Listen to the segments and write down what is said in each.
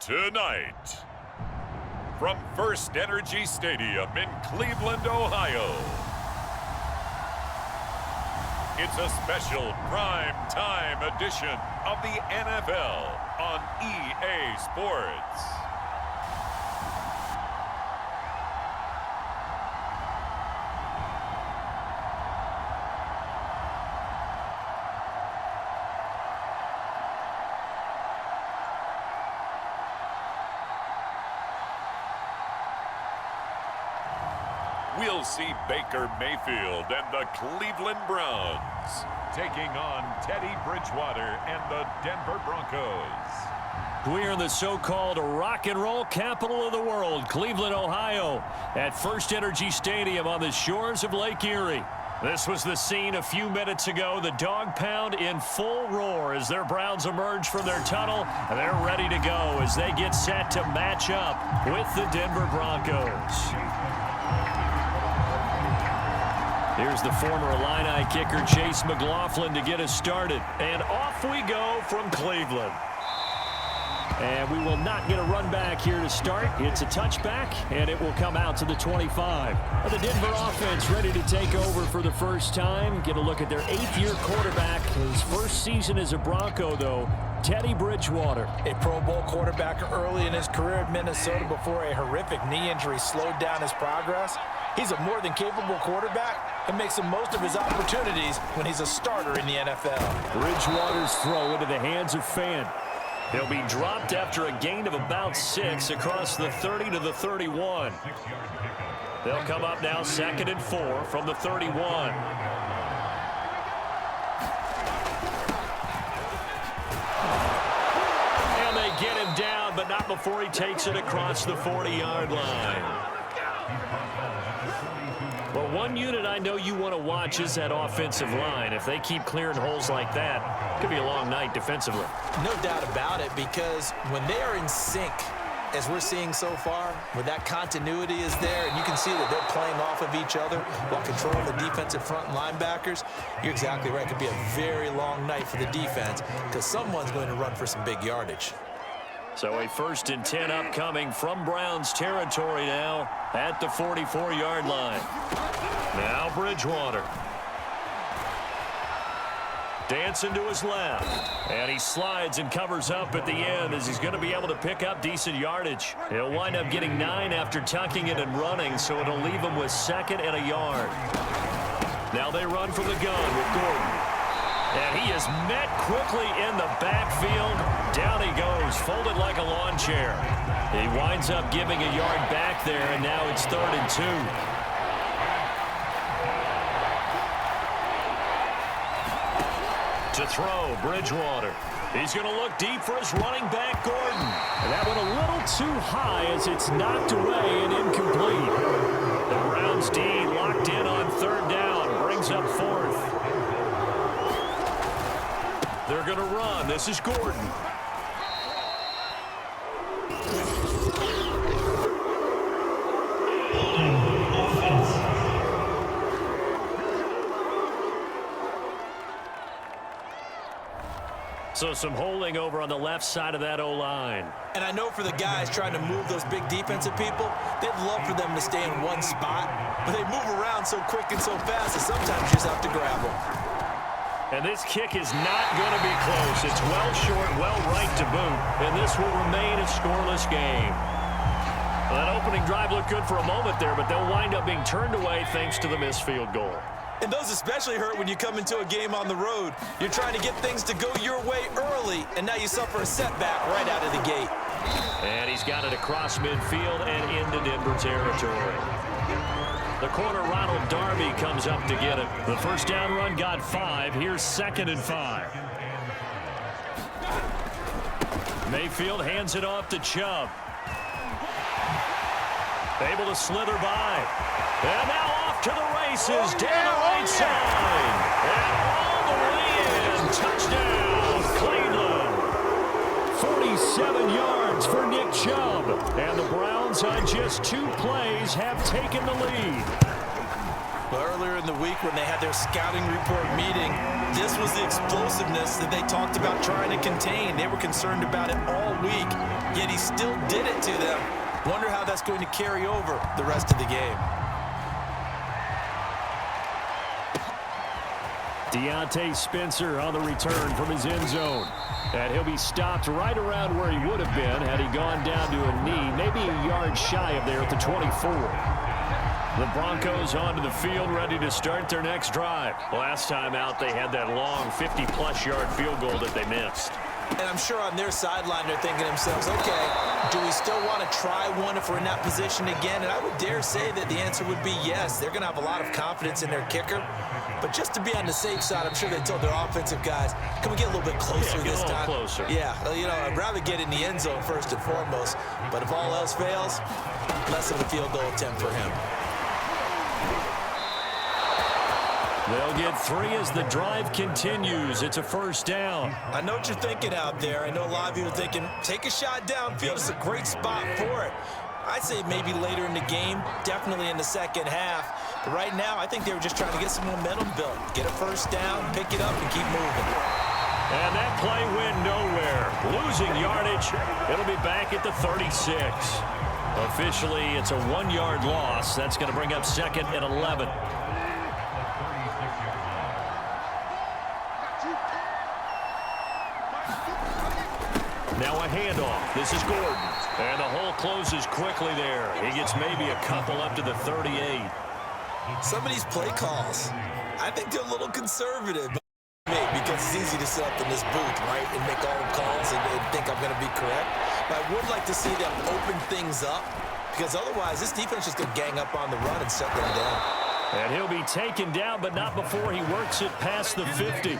Tonight, from First Energy Stadium in Cleveland, Ohio, it's a special prime time edition of the NFL on EA Sports. We'll see Baker Mayfield and the Cleveland Browns taking on Teddy Bridgewater and the Denver Broncos. We're in the so-called rock and roll capital of the world, Cleveland, Ohio, at First Energy Stadium on the shores of Lake Erie. This was the scene a few minutes ago. The dog pound in full roar as their Browns emerge from their tunnel. They're ready to go as they get set to match up with the Denver Broncos. Here's the former Illini kicker, Chase McLaughlin, to get us started. And off we go from Cleveland. And we will not get a run back here to start. It's a touchback, and it will come out to the 25. The Denver offense ready to take over for the first time. Get a look at their 8th-year quarterback. His first season as a Bronco, though, Teddy Bridgewater. A Pro Bowl quarterback early in his career in Minnesota before a horrific knee injury slowed down his progress. He's a more than capable quarterback and makes the most of his opportunities when he's a starter in the NFL. Bridgewater's throw into the hands of Fan. He'll be dropped after a gain of about 6 across the 30 to the 31. They'll come up now 2nd and 4 from the 31. And they get him down, but not before he takes it across the 40-yard line. Well, one unit I know you want to watch is that offensive line. If they keep clearing holes like that, it could be a long night defensively. No doubt about it, because when they are in sync, as we're seeing so far, when that continuity is there, and you can see that they're playing off of each other while controlling the defensive front linebackers, you're exactly right. It could be a very long night for the defense because someone's going to run for some big yardage. So a 1st and 10 upcoming from Browns territory now at the 44-yard line. Now Bridgewater. Dancing to his left. And he slides and covers up at the end as he's going to be able to pick up decent yardage. He'll wind up getting 9 after tucking it and running, so it'll leave him with 2nd and a yard. Now they run from the gun with Gordon. And he is met quickly in the backfield. Down he goes, folded like a lawn chair. He winds up giving a yard back there, and now it's 3rd and 2. To throw, Bridgewater. He's going to look deep for his running back, Gordon. And that went a little too high as it's knocked away and incomplete. The Browns D locked in on 3rd down, brings up 4th. They're going to run. This is Gordon. So some holding over on the left side of that O-line. And I know for the guys trying to move those big defensive people, they'd love for them to stay in one spot, but they move around so quick and so fast that sometimes you just have to grab them. And this kick is not going to be close. It's well short, well right to boot. And this will remain a scoreless game. Well, that opening drive looked good for a moment there, but they'll wind up being turned away thanks to the missed field goal. And those especially hurt when you come into a game on the road. You're trying to get things to go your way early, and now you suffer a setback right out of the gate. And he's got it across midfield and into Denver territory. The corner, Ronald Darby, comes up to get it. The first down run got 5. Here's 2nd and 5. Mayfield hands it off to Chubb. Able to slither by. And now off to the races down the right side. And all the way in. Touchdown, Cleveland. 47 yards for Nick Chubb. And the Browns on just 2 plays have taken the lead. Well, earlier in the week when they had their scouting report meeting, this was the explosiveness that they talked about trying to contain. They were concerned about it all week, yet he still did it to them. Wonder how that's going to carry over the rest of the game. Deontay Spencer on the return from his end zone. And he'll be stopped right around where he would have been had he gone down to a knee, maybe a yard shy of there at the 24. The Broncos onto the field, ready to start their next drive. Last time out, they had that long 50-plus yard field goal that they missed. And I'm sure on their sideline, they're thinking to themselves, okay, do we still want to try one if we're in that position again? And I would dare say that the answer would be yes. They're going to have a lot of confidence in their kicker. But just to be on the safe side, I'm sure they told their offensive guys, can we get a little bit closer this time? Closer. Yeah, you know, I'd rather get in the end zone first and foremost. But if all else fails, less of a field goal attempt for him. They'll get 3 as the drive continues. It's a first down. I know what you're thinking out there. I know a lot of you are thinking, take a shot downfield. It's a great spot for it. I'd say maybe later in the game, definitely in the second half. But right now, I think they were just trying to get some momentum built. Get a first down, pick it up, and keep moving. And that play went nowhere. Losing yardage. It'll be back at the 36. Officially, it's a 1-yard loss. That's going to bring up second and 11. Now a handoff. This is Gordon. And the hole closes quickly there. He gets maybe a couple up to the 38. Some of these play calls, I think they're a little conservative. Because it's easy to sit up in this booth, right, and make all the calls and think I'm going to be correct. But I would like to see them open things up, because otherwise this defense is going to gang up on the run and shut them down. And he'll be taken down, but not before he works it past the 50.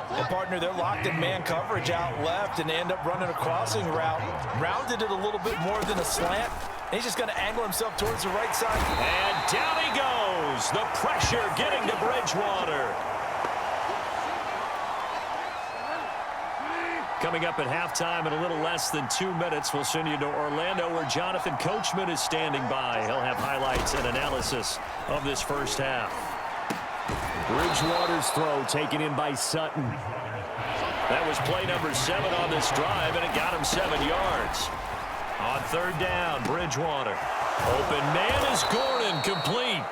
Well, partner, they're locked in man coverage out left, and they end up running a crossing route. Rounded it a little bit more than a slant. And he's just going to angle himself towards the right side. And down he goes. The pressure getting to Bridgewater. Coming up at halftime in a little less than 2 minutes, we'll send you to Orlando where Jonathan Coachman is standing by. He'll have highlights and analysis of this first half. Bridgewater's throw taken in by Sutton. That was play number 7 on this drive, and it got him 7 yards. On third down, Bridgewater. Open man is Gordon, complete.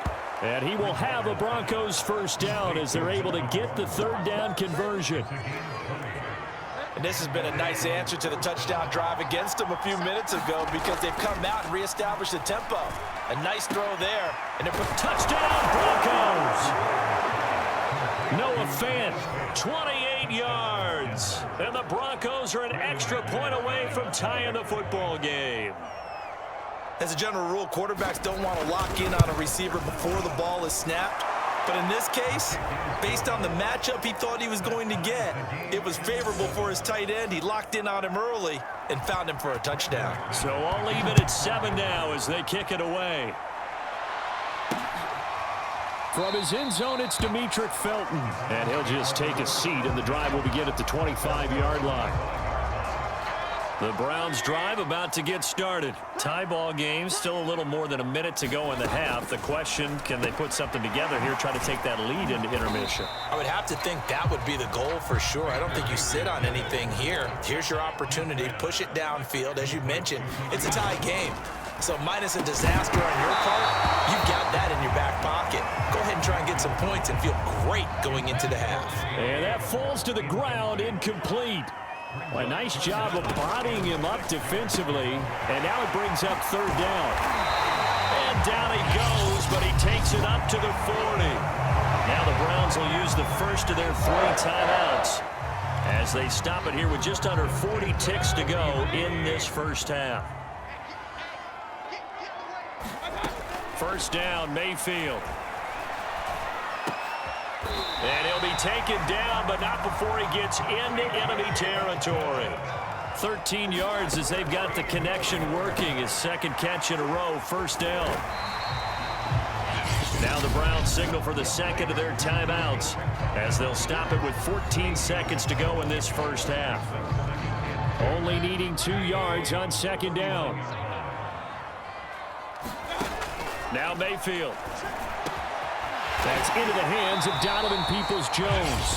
And he will have a Broncos first down as they're able to get the third down conversion. And this has been a nice answer to the touchdown drive against them a few minutes ago, because they've come out and reestablished the tempo. A nice throw there. And they're put touchdown, Broncos! Noah Fant, 28 yards. And the Broncos are an extra point away from tying the football game. As a general rule, quarterbacks don't want to lock in on a receiver before the ball is snapped. But in this case, based on the matchup he thought he was going to get, it was favorable for his tight end. He locked in on him early and found him for a touchdown. So I'll leave it at 7 now as they kick it away. From his end zone, it's Demetric Felton. And he'll just take a seat, and the drive will begin at the 25-yard line. The Browns drive about to get started. Tie ball game, still a little more than a minute to go in the half. The question, can they put something together here, try to take that lead into intermission? I would have to think that would be the goal for sure. I don't think you sit on anything here. Here's your opportunity. Push it downfield. As you mentioned, it's a tie game. So minus a disaster on your part, you've got that in your back pocket. Go ahead and try and get some points and feel great going into the half. And that falls to the ground, incomplete. Well, a nice job of bodying him up defensively, and now it brings up third down. And down he goes, but he takes it up to the 40. Now the Browns will use the first of their 3 timeouts as they stop it here with just under 40 ticks to go in this first half. First down, Mayfield. And he'll be taken down, but not before he gets into enemy territory. 13 yards as they've got the connection working. His second catch in a row, first down. Now the Browns signal for the second of their timeouts as they'll stop it with 14 seconds to go in this first half. Only needing 2 yards on second down. Now Mayfield. That's into the hands of Donovan Peoples-Jones.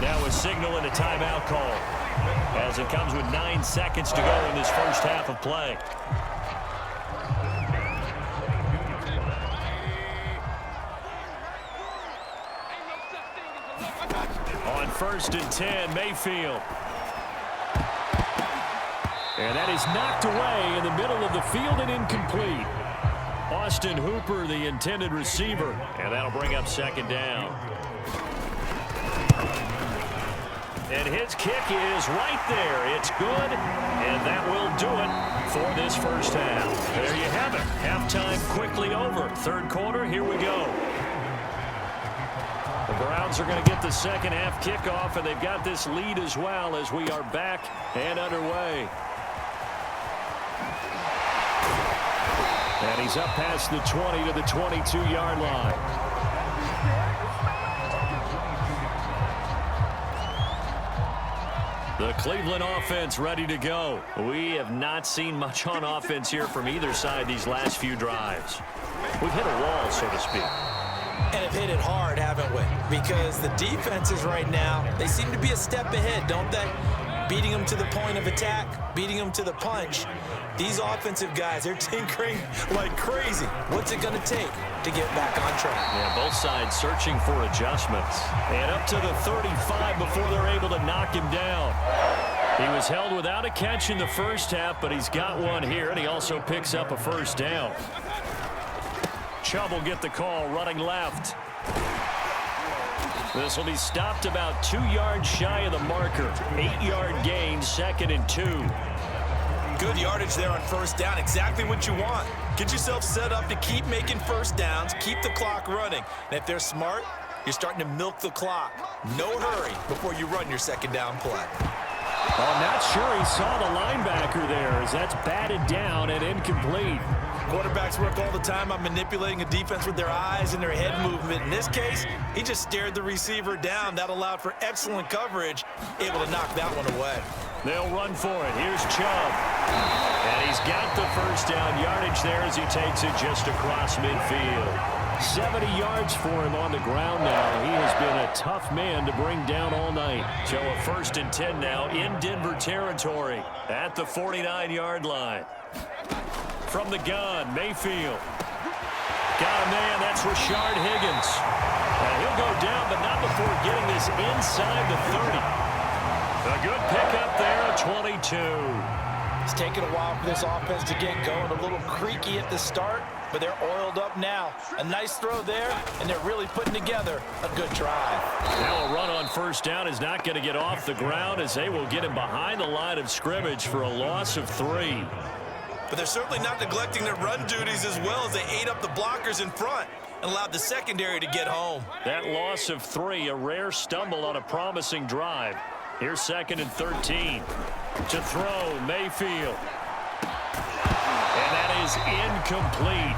Now a signal and a timeout call, as it comes with 9 seconds to go in this first half of play. On 1st and 10, Mayfield. And that is knocked away in the middle of the field and incomplete. Austin Hooper, the intended receiver, and that'll bring up 2nd down. And his kick is right there. It's good, and that will do it for this first half. There you have it. Halftime quickly over. 3rd quarter, here we go. The Browns are going to get the second half kickoff, and they've got this lead as well as we are back and underway. And he's up past the 20 to the 22-yard line. The Cleveland offense ready to go. We have not seen much on offense here from either side these last few drives. We've hit a wall, so to speak. And have hit it hard, haven't we? Because the defenses right now, they seem to be a step ahead, don't they? Beating them to the point of attack, beating them to the punch. These offensive guys, they're tinkering like crazy. What's it going to take to get back on track? Yeah, both sides searching for adjustments. And up to the 35 before they're able to knock him down. He was held without a catch in the first half, but he's got one here, and he also picks up a first down. Chubb will get the call, running left. This will be stopped about 2 yards shy of the marker. 8-yard gain, 2nd and 2. Good yardage there on first down. Exactly what you want. Get yourself set up to keep making first downs, keep the clock running. And if they're smart, you're starting to milk the clock. No hurry before you run your second down play. I'm not sure he saw the linebacker there, as that's batted down and incomplete. Quarterbacks work all the time on manipulating a defense with their eyes and their head movement. In this case, he just stared the receiver down. That allowed for excellent coverage, able to knock that one away. They'll run for it. Here's Chubb. And he's got the first down yardage there as he takes it just across midfield. 70 yards for him on the ground now. He has been a tough man to bring down all night. So a 1st and 10 now in Denver territory at the 49-yard line. From the gun, Mayfield. Got a man, that's Rashard Higgins. And he'll go down, but not before getting this inside the 30. A good pickup there, a 22. It's taken a while for this offense to get going. A little creaky at the start, but they're oiled up now. A nice throw there, and they're really putting together a good drive. Now a run on first down is not going to get off the ground, as they will get him behind the line of scrimmage for a loss of 3. But they're certainly not neglecting their run duties as well, as they ate up the blockers in front and allowed the secondary to get home. That loss of 3, a rare stumble on a promising drive. Here's 2nd and 13. To throw, Mayfield. And that is incomplete.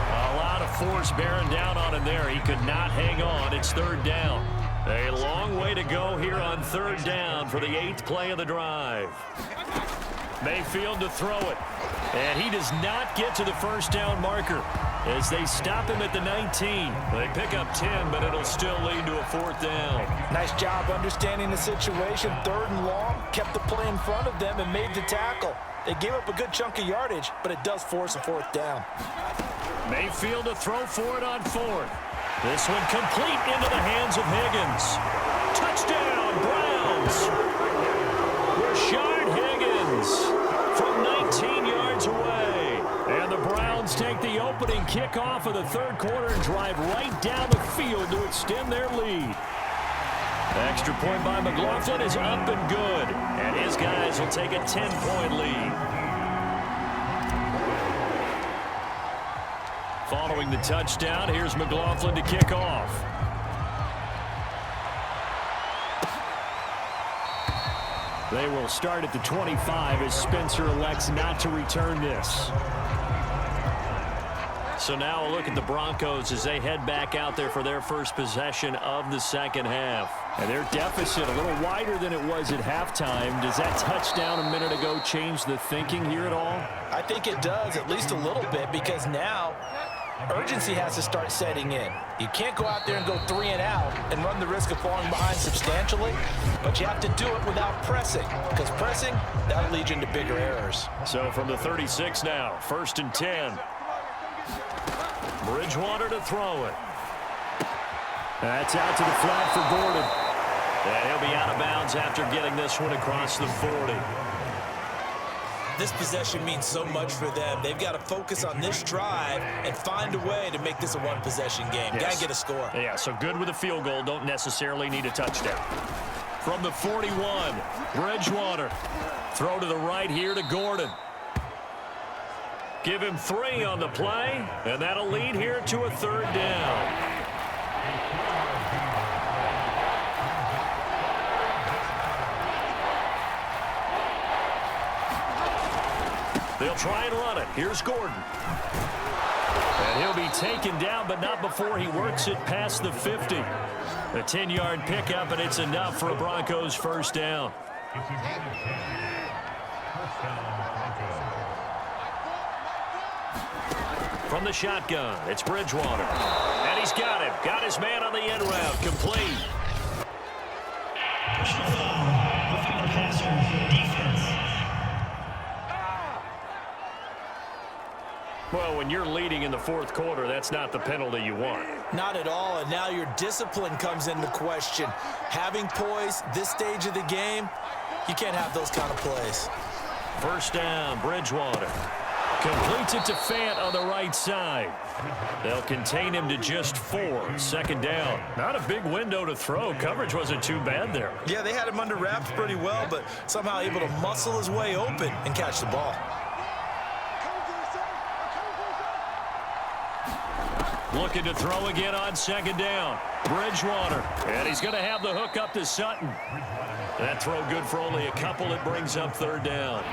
A lot of force bearing down on him there. He could not hang on. It's 3rd down. A long way to go here on 3rd down for the 8th play of the drive. Mayfield to throw it. And he does not get to the first down marker as they stop him at the 19. They pick up 10, but it'll still lead to a 4th down. Nice job understanding the situation. 3rd and long, kept the play in front of them and made the tackle. They gave up a good chunk of yardage, but it does force a 4th down. Mayfield to throw for it on 4th. This one complete into the hands of Higgins. Touchdown, Browns. Rashard Higgins from 19 yards away. And the Browns take the opening kickoff of the 3rd quarter and drive right down the field to extend their lead. Extra point by McLaughlin is up and good. And his guys will take a 10-point lead. Following the touchdown, here's McLaughlin to kick off. They will start at the 25 as Spencer elects not to return this. So now a look at the Broncos as they head back out there for their first possession of the second half. And their deficit a little wider than it was at halftime. Does that touchdown a minute ago change the thinking here at all? I think it does, at least a little bit, because now urgency has to start setting in. You can't go out there and go 3 and out and run the risk of falling behind substantially, but you have to do it without pressing, because pressing, that'll lead you into bigger errors. So from the 36 now, 1st and 10. Bridgewater to throw it. That's out to the flat for Gordon. And he'll be out of bounds after getting this one across the 40. This possession means so much for them. They've got to focus on this drive and find a way to make this a one-possession game. Yes. Got to get a score. Yeah, so good with a field goal. Don't necessarily need a touchdown. From the 41, Bridgewater. Throw to the right here to Gordon. Give him 3 on the play, and that'll lead here to a 3rd down. They'll try and run it. Here's Gordon. And he'll be taken down, but not before he works it past the 50. A 10-yard pickup, and it's enough for a Broncos 1st down. From the shotgun, it's Bridgewater. And he's got him. Got his man on the end route. Complete. Well, when you're leading in the 4th quarter, that's not the penalty you want. Not at all, and now your discipline comes into question. Having poise this stage of the game, you can't have those kind of plays. 1st down, Bridgewater. Completes it to Fant on the right side. They'll contain him to just 4. 2nd down. Not a big window to throw. Coverage wasn't too bad there. Yeah, they had him under wraps pretty well, but somehow able to muscle his way open and catch the ball. Looking to throw again on 2nd down. Bridgewater. And he's going to have the hook up to Sutton. That throw good for only a couple. It brings up 3rd down.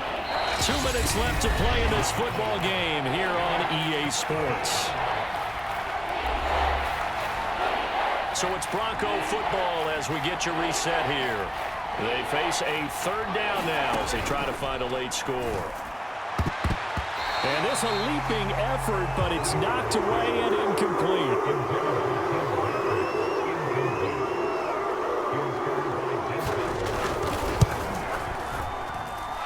2 minutes left to play in this football game here on EA Sports. So it's Bronco football as we get you reset here. They face a 3rd down now as they try to find a late score. And this a leaping effort, but it's knocked away and incomplete.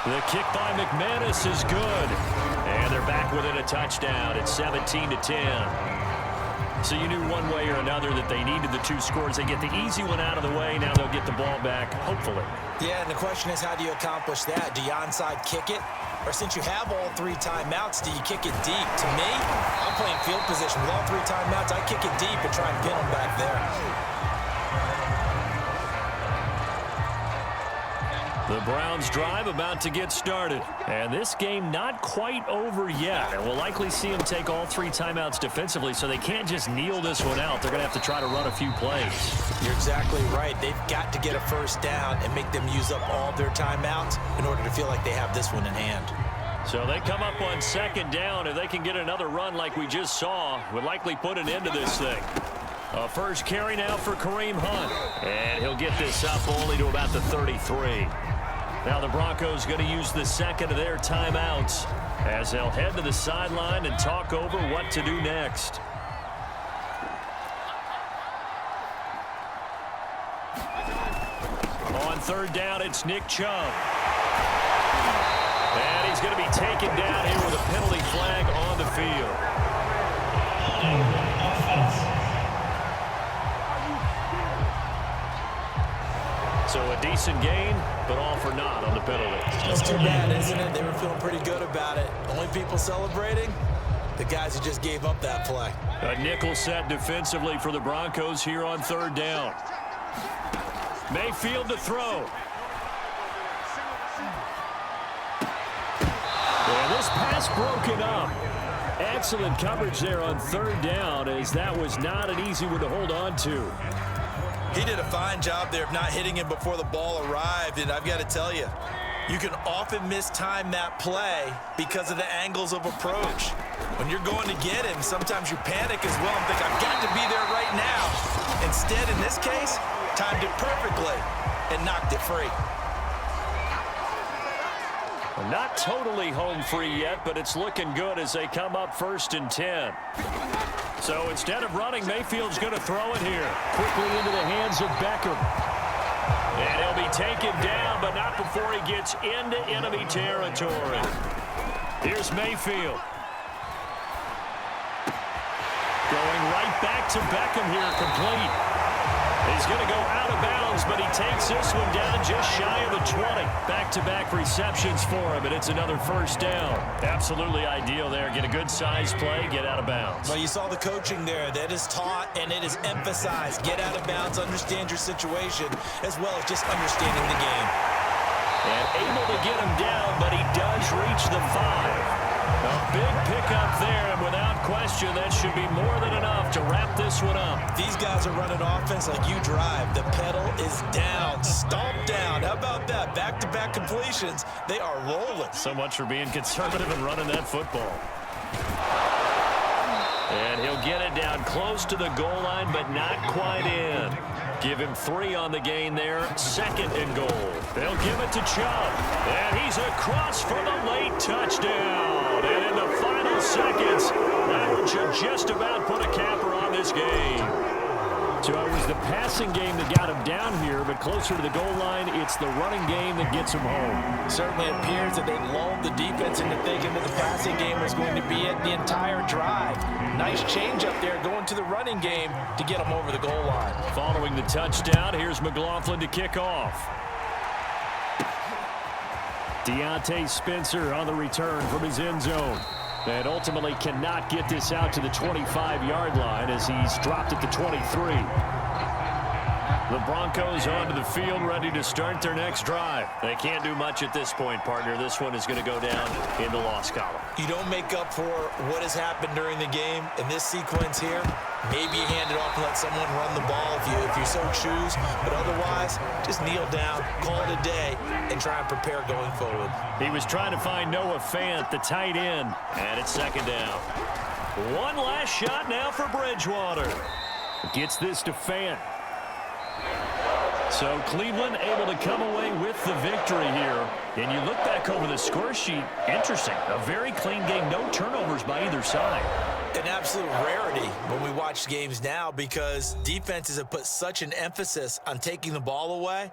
The kick by McManus is good. And they're back within a touchdown. It's 17-10. So you knew one way or another that they needed the 2 scores. They get the easy one out of the way. Now they'll get the ball back, hopefully. Yeah, and the question is, how do you accomplish that? Do you onside kick it? Or since you have all 3 timeouts, do you kick it deep? To me, I'm playing field position. With all 3 timeouts, I kick it deep and try and pin them back there. The Browns drive about to get started. And this game not quite over yet. And we'll likely see them take all 3 timeouts defensively, so they can't just kneel this one out. They're going to have to try to run a few plays. You're exactly right. They've got to get a 1st down and make them use up all their timeouts in order to feel like they have this one in hand. So they come up on 2nd down. If they can get another run like we just saw, would likely put an end to this thing. A 1st carry now for Kareem Hunt. And he'll get this up only to about the 33. Now the Broncos going to use the 2nd of their timeouts as they'll head to the sideline and talk over what to do next. On 3rd down, it's Nick Chubb. And he's going to be taken down here with a penalty flag on the field. So a decent gain, but all for naught on the penalty. That's too bad, isn't it? They were feeling pretty good about it. Only people celebrating, the guys who just gave up that play. A nickel set defensively for the Broncos here on 3rd down. Mayfield to throw. And this pass broken up. Excellent coverage there on 3rd down, as that was not an easy one to hold on to. He did a fine job there of not hitting him before the ball arrived, and I've got to tell you, you can often mistime that play because of the angles of approach. When you're going to get him, sometimes you panic as well and think, I've got to be there right now. Instead, in this case, timed it perfectly and knocked it free. Not totally home free yet, but it's looking good as they come up 1st and 10. So instead of running, Mayfield's going to throw it here. Quickly into the hands of Beckham. And he'll be taken down, but not before he gets into enemy territory. Here's Mayfield. Going right back to Beckham here, complete. He's going to go out of bounds, but he takes this one down just shy of the 20. Back-to-back receptions for him, and it's another 1st down. Absolutely ideal there. Get a good size play, get out of bounds. Well, you saw the coaching there. That is taught and it is emphasized. Get out of bounds, understand your situation, as well as just understanding the game. And able to get him down, but he does reach the 5. A big pickup there, and without question, that should be more than enough to wrap this one up. These guys are running offense like you drive. The pedal is down, stomped down. How about that? Back-to-back completions. They are rolling. So much for being conservative and running that football. And he'll get it down close to the goal line, but not quite in. Give him 3 on the gain there. 2nd and goal. They'll give it to Chubb. And he's across for the late touchdown. And in the final seconds, that one should just about put a capper on this game. So it was the passing game that got him down here, but closer to the goal line, it's the running game that gets him home. Certainly appears that they lulled the defense into thinking that the passing game was going to be it the entire drive. Nice change up there going to the running game to get him over the goal line. Following the touchdown, here's McLaughlin to kick off. Deontay Spencer on the return from his end zone. And ultimately cannot get this out to the 25-yard line as he's dropped at the 23. The Broncos onto the field, ready to start their next drive. They can't do much at this point, partner. This one is going to go down in the loss column. You don't make up for what has happened during the game in this sequence here. Maybe you hand it off and let someone run the ball if you so choose. But otherwise, just kneel down, call it a day, and try and prepare going forward. He was trying to find Noah Fant, the tight end, and it's 2nd down. One last shot now for Bridgewater. Gets this to Fant. So Cleveland able to come away with the victory here. And you look back over the score sheet, interesting. A very clean game, no turnovers by either side. An absolute rarity when we watch games now because defenses have put such an emphasis on taking the ball away.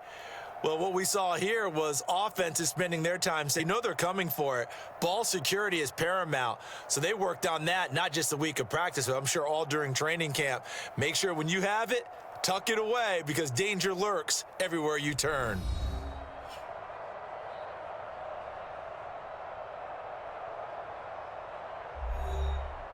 Well, what we saw here was offenses spending their time saying, no, they're coming for it. Ball security is paramount. So they worked on that, not just a week of practice, but I'm sure all during training camp. Make sure when you have it, tuck it away because danger lurks everywhere you turn.